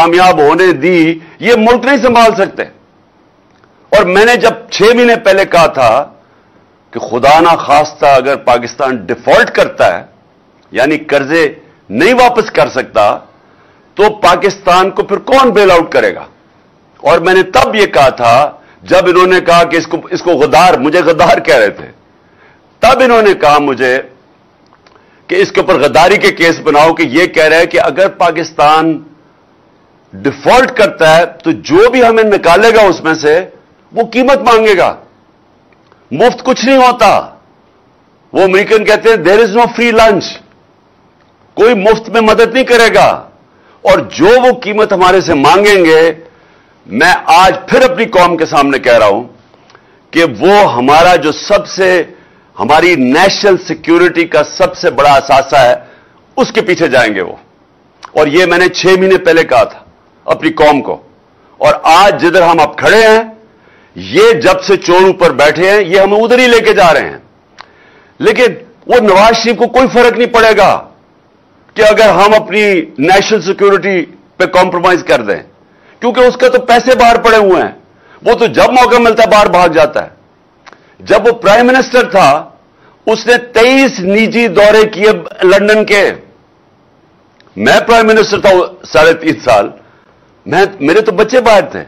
कामयाब होने दी, ये मुल्क नहीं संभाल सकते। और मैंने जब 6 महीने पहले कहा था कि खुदा ना खास्ता अगर पाकिस्तान डिफॉल्ट करता है, यानी कर्जे नहीं वापस कर सकता, तो पाकिस्तान को फिर कौन बेल आउट करेगा। और मैंने तब यह कहा था जब इन्होंने कहा कि इसको गद्दार, मुझे गद्दार कह रहे थे, तब इन्होंने कहा मुझे कि इसके ऊपर गद्दारी के केस बनाओ कि यह कह रहा है कि अगर पाकिस्तान डिफॉल्ट करता है तो जो भी हमें निकालेगा उसमें से वो कीमत मांगेगा। मुफ्त कुछ नहीं होता। वो अमेरिकन कहते हैं there is no free lunch, कोई मुफ्त में मदद नहीं करेगा। और जो वो कीमत हमारे से मांगेंगे, मैं आज फिर अपनी कौम के सामने कह रहा हूं कि वो हमारा जो हमारी नेशनल सिक्योरिटी का सबसे बड़ा असासा है, उसके पीछे जाएंगे वो। और ये मैंने 6 महीने पहले कहा था अपनी कौम को। और आज जिधर हम अब खड़े हैं, ये जब से चोर ऊपर बैठे हैं, ये हमें उधर ही लेके जा रहे हैं। लेकिन वो नवाज शरीफ को कोई फर्क नहीं पड़ेगा कि अगर हम अपनी नेशनल सिक्योरिटी पे कॉम्प्रोमाइज कर दें, क्योंकि उसके तो पैसे बाहर पड़े हुए हैं। वो तो जब मौका मिलता है बाहर भाग जाता है। जब वो प्राइम मिनिस्टर था, उसने 23 निजी दौरे किए लंदन के। मैं प्राइम मिनिस्टर था 3.5 साल, मेरे तो बच्चे बाहर थे,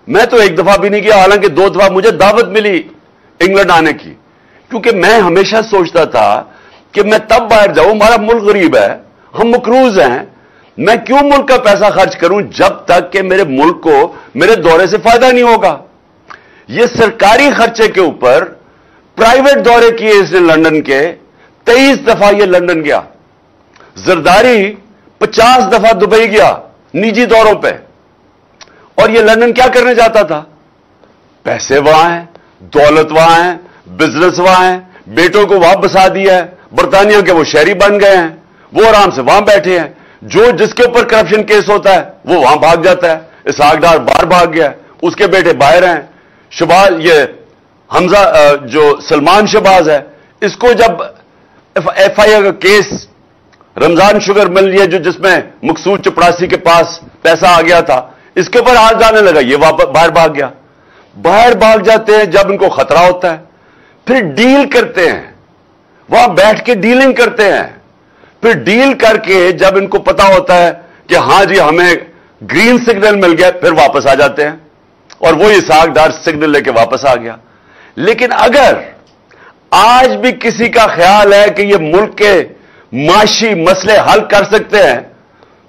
मैं तो एक दफा भी नहीं किया। हालांकि 2 दफा मुझे दावत मिली इंग्लैंड आने की, क्योंकि मैं हमेशा सोचता था कि मैं तब बाहर जाऊं, हमारा मुल्क गरीब है, हम मकरूज हैं, मैं क्यों मुल्क का पैसा खर्च करूं जब तक कि मेरे मुल्क को मेरे दौरे से फायदा नहीं होगा। ये सरकारी खर्चे के ऊपर प्राइवेट दौरे किए इसने लंदन के। 23 दफा ये लंदन गया। जरदारी 50 दफा दुबई गया निजी दौरों पे। और ये लंदन क्या करने जाता था? पैसे वहां हैं, दौलत वहां है, बिजनेस वहां है, बेटों को वहां बसा दिया है, बरतानिया के वो शहरी बन गए हैं, वो आराम से वहां बैठे हैं। जो जिसके ऊपर करप्शन केस होता है वो वहां भाग जाता है। इसहाक डार बाहर भाग गया, उसके बेटे बाहर हैं। शहबाज, ये हमजा जो सलमान शहबाज है, इसको जब FIA का केस रमजान शुगर मिल रही है जो जिसमें मकसूद चपड़ासी के पास पैसा आ गया था, इसके ऊपर हाथ जाने लगा, ये बाहर भाग गया। बाहर भाग जाते हैं जब इनको खतरा होता है, फिर डील करते हैं, वहां बैठ के डीलिंग करते हैं। फिर डील करके जब इनको पता होता है कि हां जी हमें ग्रीन सिग्नल मिल गया, फिर वापस आ जाते हैं। और वो इसहाक डार सिग्नल लेके वापस आ गया। लेकिन अगर आज भी किसी का ख्याल है कि ये मुल्क के माशी मसले हल कर सकते हैं,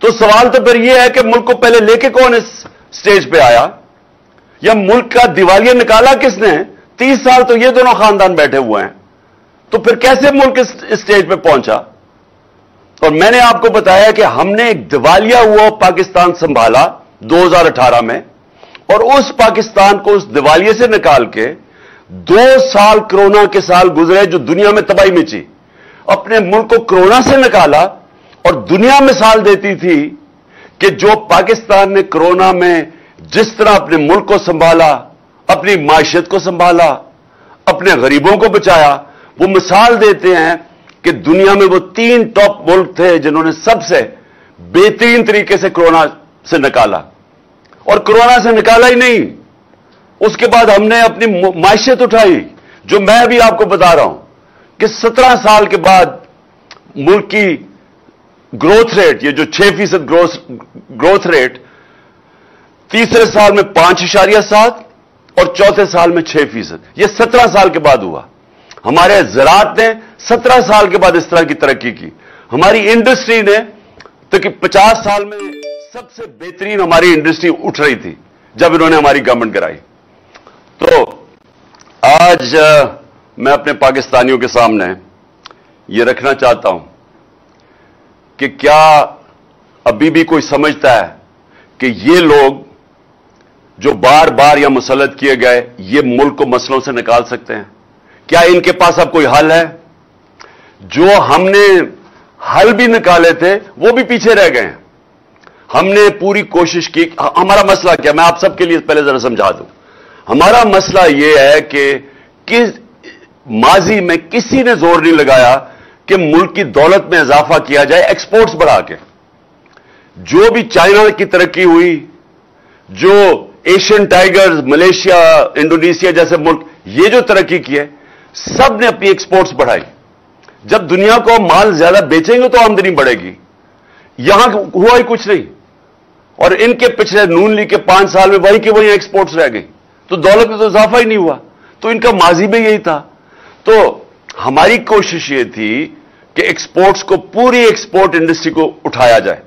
तो सवाल तो फिर यह है कि मुल्क को पहले लेके कौन इस स्टेज पे आया, या मुल्क का दिवालिया निकाला किसने? 30 साल तो ये दोनों खानदान बैठे हुए हैं, तो फिर कैसे मुल्क इस स्टेज पे पहुंचा? और मैंने आपको बताया कि हमने एक दिवालिया हुआ पाकिस्तान संभाला 2018 में, और उस पाकिस्तान को उस दिवालिये से निकाल के 2 साल कोरोना के साल गुजरे जो दुनिया में तबाही मची। अपने मुल्क को कोरोना से निकाला, और दुनिया मिसाल देती थी कि जो पाकिस्तान ने कोरोना में जिस तरह अपने मुल्क को संभाला, अपनी माशियत को संभाला, अपने गरीबों को बचाया, वो मिसाल देते हैं कि दुनिया में वो 3 टॉप मुल्क थे जिन्होंने सबसे बेहतरीन तरीके से कोरोना से निकाला। और कोरोना से निकाला ही नहीं, उसके बाद हमने अपनी माशियत उठाई, जो मैं भी आपको बता रहा हूं कि 17 साल के बाद मुल्क की ग्रोथ रेट, ये जो 6% ग्रोथ रेट, तीसरे साल में 5.7 और चौथे साल में 6%, ये 17 साल के बाद हुआ। हमारे ज़राअत ने 17 साल के बाद इस तरह की तरक्की की। हमारी इंडस्ट्री ने तो कि 50 साल में सबसे बेहतरीन हमारी इंडस्ट्री उठ रही थी जब इन्होंने हमारी गवर्नमेंट कराई। तो आज मैं अपने पाकिस्तानियों के सामने ये रखना चाहता हूं कि क्या अभी भी कोई समझता है कि ये लोग जो बार बार या मुसल्लत किए गए, ये मुल्क को मसलों से निकाल सकते हैं? क्या इनके पास अब कोई हल है? जो हमने हल भी निकाले थे वो भी पीछे रह गए हैं। हमने पूरी कोशिश की। हमारा मसला क्या, मैं आप सबके लिए पहले जरा समझा दूं। हमारा मसला यह है कि माजी में किसी ने जोर नहीं लगाया कि मुल्क की दौलत में इजाफा किया जाए एक्सपोर्ट्स बढ़ा के। जो भी चाइना की तरक्की हुई, जो एशियन टाइगर्स, मलेशिया, इंडोनेशिया जैसे मुल्क ये जो तरक्की की है, सब ने अपनी एक्सपोर्ट्स बढ़ाई। जब दुनिया को माल ज्यादा बेचेंगे तो आमदनी बढ़ेगी। यहां हुआ ही कुछ नहीं, और इनके पिछले नून लीग के 5 साल में वही के वही एक्सपोर्ट्स रह गई, तो दौलत में तो इजाफा ही नहीं हुआ। तो इनका माजी में यही था। तो हमारी कोशिश ये थी कि एक्सपोर्ट्स को, पूरी एक्सपोर्ट इंडस्ट्री को उठाया जाए,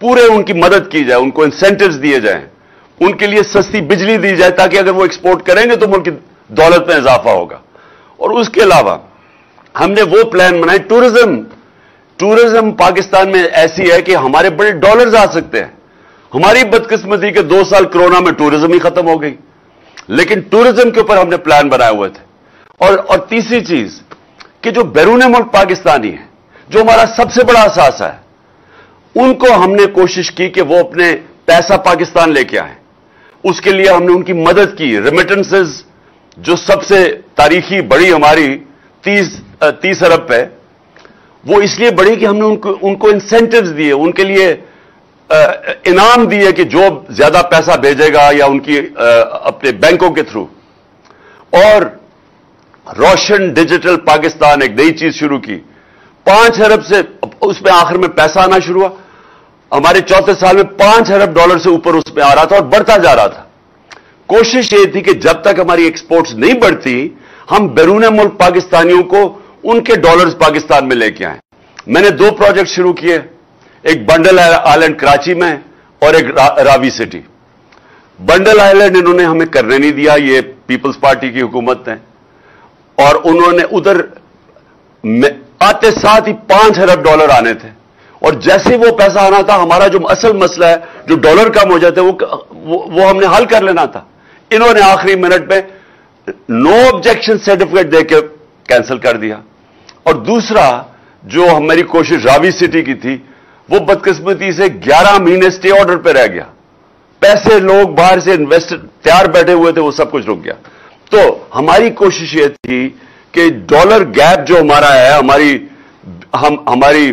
पूरे उनकी मदद की जाए, उनको इंसेंटिव्स दिए जाएं, उनके लिए सस्ती बिजली दी जाए, ताकि अगर वो एक्सपोर्ट करेंगे तो मुल्क की दौलत में इजाफा होगा। और उसके अलावा हमने वो प्लान बनाए। टूरिज्म पाकिस्तान में ऐसी है कि हमारे बड़े डॉलर्स आ सकते हैं। हमारी बदकिस्मती के 2 साल कोरोना में टूरिज्म ही खत्म हो गई, लेकिन टूरिज्म के ऊपर हमने प्लान बनाए हुए थे। और तीसरी चीज कि जो बैरून मुल्क पाकिस्तानी है, जो हमारा सबसे बड़ा असासा है, उनको हमने कोशिश की कि वो अपने पैसा पाकिस्तान लेके आए। उसके लिए हमने उनकी मदद की। रेमिटेंसेस जो सबसे तारीखी बड़ी हमारी 30 अरब पे, वो इसलिए बढ़ी कि हमने उनको इंसेंटिव्स दिए, उनके लिए इनाम दिए कि जो ज्यादा पैसा भेजेगा या उनकी अपने बैंकों के थ्रू। और रोशन डिजिटल पाकिस्तान एक नई चीज शुरू की। 5 अरब से उसमें आखिर में पैसा आना शुरू हुआ। हमारे चौथे साल में $5 अरब से ऊपर उसमें आ रहा था और बढ़ता जा रहा था। कोशिश ये थी कि जब तक हमारी एक्सपोर्ट्स नहीं बढ़ती, हम बैरून मुल्क पाकिस्तानियों को उनके डॉलर्स पाकिस्तान में लेके आए। मैंने 2 प्रोजेक्ट शुरू किए, एक बंडल आइलैंड कराची में और एक रावी सिटी। बंडल आइलैंड इन्होंने हमें करने नहीं दिया, ये पीपल्स पार्टी की हुकूमत है, और उन्होंने उधर आते साथ ही $5 अरब आने थे, और जैसे वो पैसा आना था, हमारा जो असल मसला है, जो डॉलर कम हो जाते वो हमने हल कर लेना था। इन्होंने आखिरी मिनट में नो ऑब्जेक्शन सर्टिफिकेट देकर कैंसिल कर दिया। और दूसरा जो हमारी कोशिश रावी सिटी की थी, वो बदकिस्मती से 11 महीने स्टे ऑर्डर पे रह गया। पैसे लोग बाहर से इन्वेस्टर तैयार बैठे हुए थे, वो सब कुछ रुक गया। तो हमारी कोशिश ये थी कि डॉलर गैप जो हमारा है, हमारी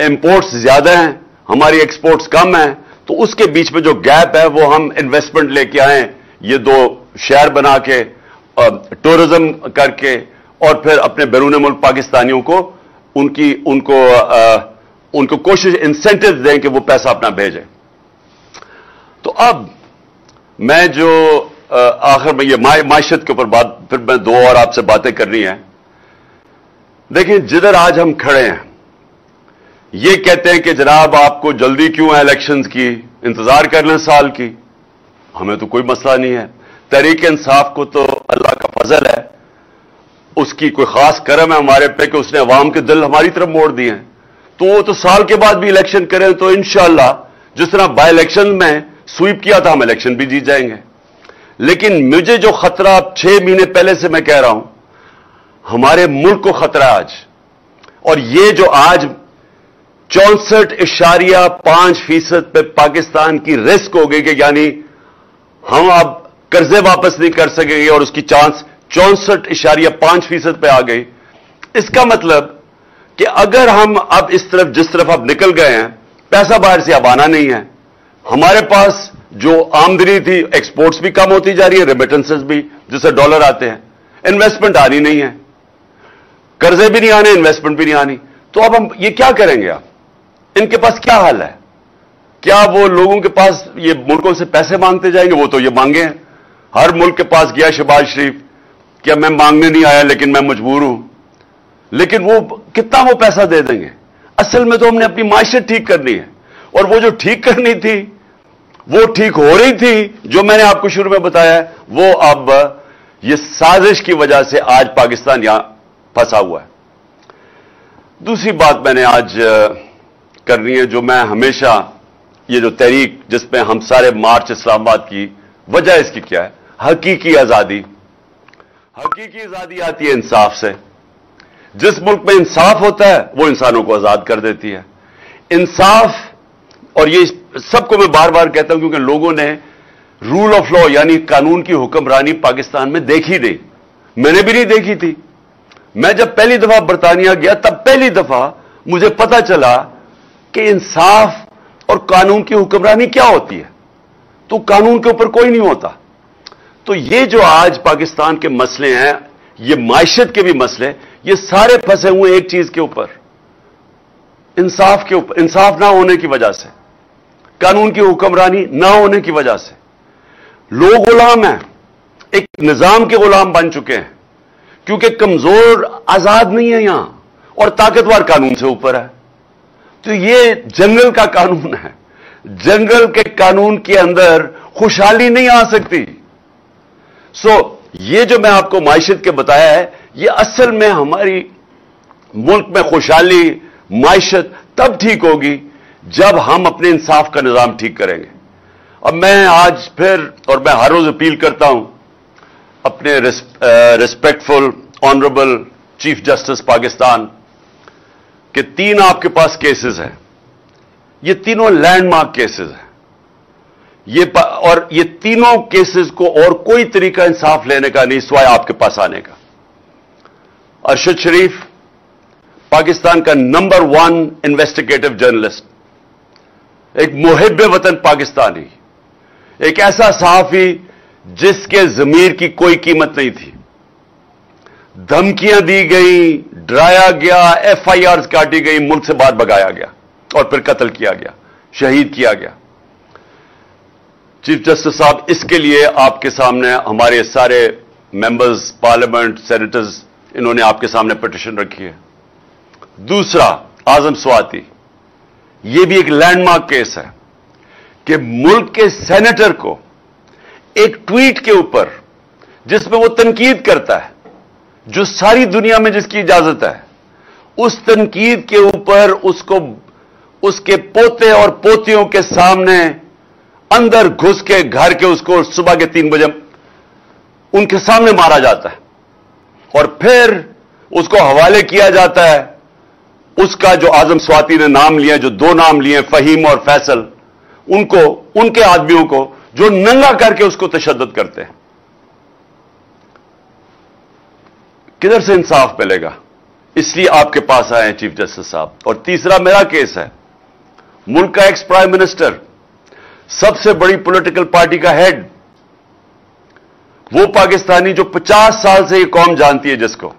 इंपोर्ट्स ज्यादा हैं, हमारी एक्सपोर्ट्स कम हैं, तो उसके बीच में जो गैप है वो हम इन्वेस्टमेंट लेके आए, ये 2 शहर बना के, टूरिज्म करके, और फिर अपने बैरून मुल्क पाकिस्तानियों को उनको कोशिश इंसेंटिव दें कि वो पैसा अपना भेजें। तो अब मैं जो आखिर में ये मायशत के ऊपर बात, फिर मैं 2 और आपसे बातें करनी है। देखिए, जिधर आज हम खड़े हैं, ये कहते हैं कि जनाब आपको जल्दी क्यों है इलेक्शंस की, इंतजार कर लें साल की। हमें तो कोई मसला नहीं है। तहरीक इंसाफ को तो अल्लाह का फजल है, उसकी कोई खास करम है हमारे पे कि उसने अवाम के दिल हमारी तरफ मोड़ दिए हैं। तो वो तो साल के बाद भी इलेक्शन करें तो इंशाअल्लाह जिस तरह बाय इलेक्शन में स्वीप किया था, हम इलेक्शन भी जीत जाएंगे। लेकिन मुझे जो खतरा 6 महीने पहले से मैं कह रहा हूं, हमारे मुल्क को खतरा है आज। और ये जो आज 64.5% पे पाकिस्तान की रिस्क हो गई कि यानी हम अब कर्जे वापस नहीं कर सकेंगे, और उसकी चांस 64.5% पे आ गई। इसका मतलब कि अगर हम अब इस तरफ जिस तरफ अब निकल गए हैं, पैसा बाहर से अब आना नहीं है, हमारे पास जो आमदनी थी, एक्सपोर्ट्स भी कम होती जा रही है, रेमिटेंसेस भी जिससे डॉलर आते हैं, इन्वेस्टमेंट आनी नहीं है, कर्जे भी नहीं आने, इन्वेस्टमेंट भी नहीं आनी। तो अब हम ये क्या करेंगे? आप इनके पास क्या हल है? क्या वो लोगों के पास ये मुल्कों से पैसे मांगते जाएंगे? वो तो ये मांगे हैं, हर मुल्क के पास गया शहबाज शरीफ, क्या मैं मांगने नहीं आया लेकिन मैं मजबूर हूं। लेकिन वो कितना वो पैसा दे देंगे? असल में तो हमने अपनी मायशत ठीक करनी है, और वो जो ठीक करनी थी वो ठीक हो रही थी, जो मैंने आपको शुरू में बताया है, वो अब ये साजिश की वजह से आज पाकिस्तान यहां फंसा हुआ है। दूसरी बात मैंने आज करनी है, जो मैं हमेशा, ये जो तहरीक जिसमें हम सारे मार्च इस्लामाबाद की वजह इसकी क्या है? हकीकी आजादी। हकीकी आजादी आती है इंसाफ से। जिस मुल्क में इंसाफ होता है वो इंसानों को आजाद कर देती है। इंसाफ, और ये सबको मैं बार बार कहता हूं क्योंकि लोगों ने रूल ऑफ लॉ यानी कानून की हुक्मरानी पाकिस्तान में देखी नहीं, मैंने भी नहीं देखी थी। मैं जब पहली दफा बरतानिया गया, तब पहली दफा मुझे पता चला कि इंसाफ और कानून की हुक्मरानी क्या होती है, तो कानून के ऊपर कोई नहीं होता। तो ये जो आज पाकिस्तान के मसले हैं, ये मायशत के भी मसले, ये सारे फंसे हुए एक चीज के ऊपर, इंसाफ के ऊपर। इंसाफ ना होने की वजह से, कानून की हुक्मरानी ना होने की वजह से लोग गुलाम हैं, एक निजाम के गुलाम बन चुके हैं, क्योंकि कमजोर आजाद नहीं है यहां और ताकतवर कानून से ऊपर है। तो ये जंगल का कानून है, जंगल के कानून के अंदर खुशहाली नहीं आ सकती। ये जो मैं आपको मायशत के बताया है, ये असल में हमारी मुल्क में खुशहाली मायशत तब ठीक होगी जब हम अपने इंसाफ का निजाम ठीक करेंगे। अब मैं आज फिर, और मैं हर रोज अपील करता हूं अपने respectful honourable chief justice Pakistan के 3 आपके पास केसेस हैं, ये तीनों लैंडमार्क केसेस हैं, और ये तीनों केसेस को और कोई तरीका इंसाफ लेने का नहीं सिवाय आपके पास आने का। अरशद शरीफ पाकिस्तान का नंबर 1 इन्वेस्टिगेटिव जर्नलिस्ट, एक मुहिब वतन पाकिस्तानी, एक ऐसा सहाफी जिसके जमीर की कोई कीमत नहीं थी, धमकियां दी गई, डराया गया, FIRs काटी गई, मुल्क से बाहर भगाया गया और फिर कत्ल किया गया, शहीद किया गया। चीफ जस्टिस साहब, इसके लिए आपके सामने हमारे सारे मेंबर्स पार्लियामेंट, सेनेटर्स, इन्होंने आपके सामने पिटीशन रखी है। दूसरा, आजम स्वाति, यह भी एक लैंडमार्क केस है कि मुल्क के सेनेटर को एक ट्वीट के ऊपर जिसमें वो तनकीद करता है, जो सारी दुनिया में जिसकी इजाजत है, उस तनकीद के ऊपर उसको उसके पोते और पोतियों के सामने अंदर घुस के घर के उसको सुबह के 3 बजे उनके सामने मारा जाता है और फिर उसको हवाले किया जाता है उसका जो आजम स्वाति ने नाम लिया, जो 2 नाम लिए फहीम और फैसल, उनको, उनके आदमियों को, जो नंगा करके उसको तशद्दुद करते हैं। किधर से इंसाफ मिलेगा? इसलिए आपके पास आए हैं चीफ जस्टिस साहब। और तीसरा मेरा केस है, मुल्क का एक्स प्राइम मिनिस्टर, सबसे बड़ी पॉलिटिकल पार्टी का हेड, वो पाकिस्तानी जो 50 साल से ये कौम जानती है जिसको,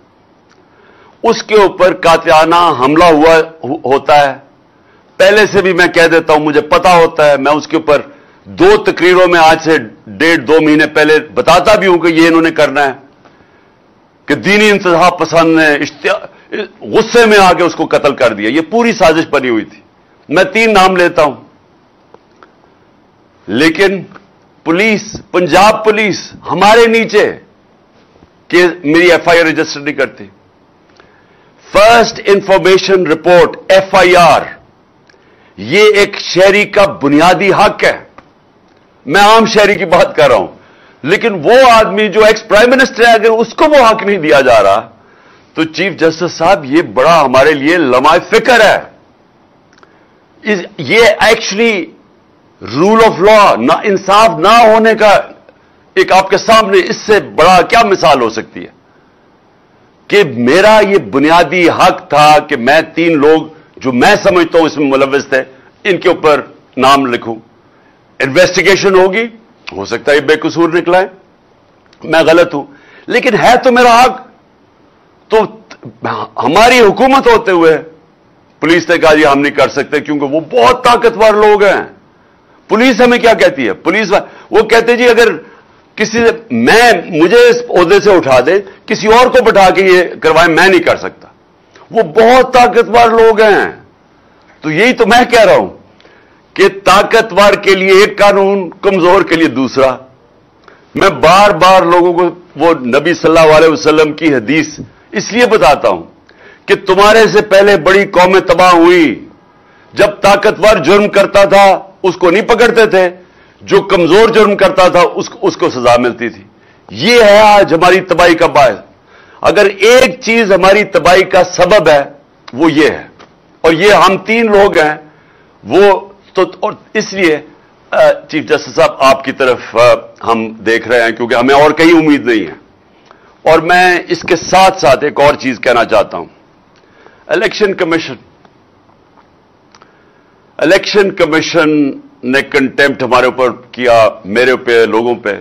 उसके ऊपर कातिलाना हमला होता है। पहले से भी मैं कह देता हूं, मुझे पता होता है, मैं उसके ऊपर 2 तकरीरों में आज से 1.5-2 महीने पहले बताता भी हूं कि ये इन्होंने करना है, कि दीनी इंतहा पसंद ने गुस्से में आके उसको कत्ल कर दिया। ये पूरी साजिश बनी हुई थी। मैं 3 नाम लेता हूं, लेकिन पुलिस, पंजाब पुलिस हमारे नीचे कि मेरी FIR रजिस्टर नहीं करती। फर्स्ट इंफॉर्मेशन रिपोर्ट FIR, ये एक शहरी का बुनियादी हक है। मैं आम शहरी की बात कर रहा हूं, लेकिन वो आदमी जो एक्स प्राइम मिनिस्टर है, अगर उसको वो हक नहीं दिया जा रहा, तो चीफ जस्टिस साहब ये बड़ा हमारे लिए लम्हा फिक्र है। ये एक्चुअली रूल ऑफ लॉ, ना इंसाफ ना होने का एक आपके सामने इससे बड़ा क्या मिसाल हो सकती है कि मेरा ये बुनियादी हक था कि मैं 3 लोग जो मैं समझता हूं इसमें मुलव्विस थे, इनके ऊपर नाम लिखूं। इन्वेस्टिगेशन होगी, हो सकता है ये बेकसूर निकला है, मैं गलत हूं, लेकिन है तो मेरा हक। तो हमारी हुकूमत होते हुए पुलिस ने कहा जी हम नहीं कर सकते, क्योंकि वो बहुत ताकतवर लोग हैं। पुलिस हमें क्या कहती है? पुलिस वो कहते जी अगर किसी मुझे इस ओहदे से उठा दे, किसी और को बैठा के ये करवाए, मैं नहीं कर सकता। वो बहुत ताकतवर लोग हैं। तो यही तो मैं कह रहा हूं कि ताकतवर के लिए एक कानून, कमजोर के लिए दूसरा। मैं बार बार लोगों को वो नबी सल्लल्लाहु अलैहि वसल्लम की हदीस इसलिए बताता हूं कि तुम्हारे से पहले बड़ी कौमें तबाह हुई। जब ताकतवर जुर्म करता था उसको नहीं पकड़ते थे, जो कमजोर जुर्म करता था उसको सजा मिलती थी। ये है आज हमारी तबाही का बायस। अगर एक चीज हमारी तबाही का सबब है वो ये है, और ये हम 3 लोग हैं वो तो। और इसलिए चीफ जस्टिस साहब आपकी तरफ हम देख रहे हैं, क्योंकि हमें और कहीं उम्मीद नहीं है। और मैं इसके साथ साथ एक और चीज कहना चाहता हूं। इलेक्शन الیکشن کمیشن نے کنٹیمپٹ ہمارے اوپر کیا، میرے پہ، لوگوں پہ.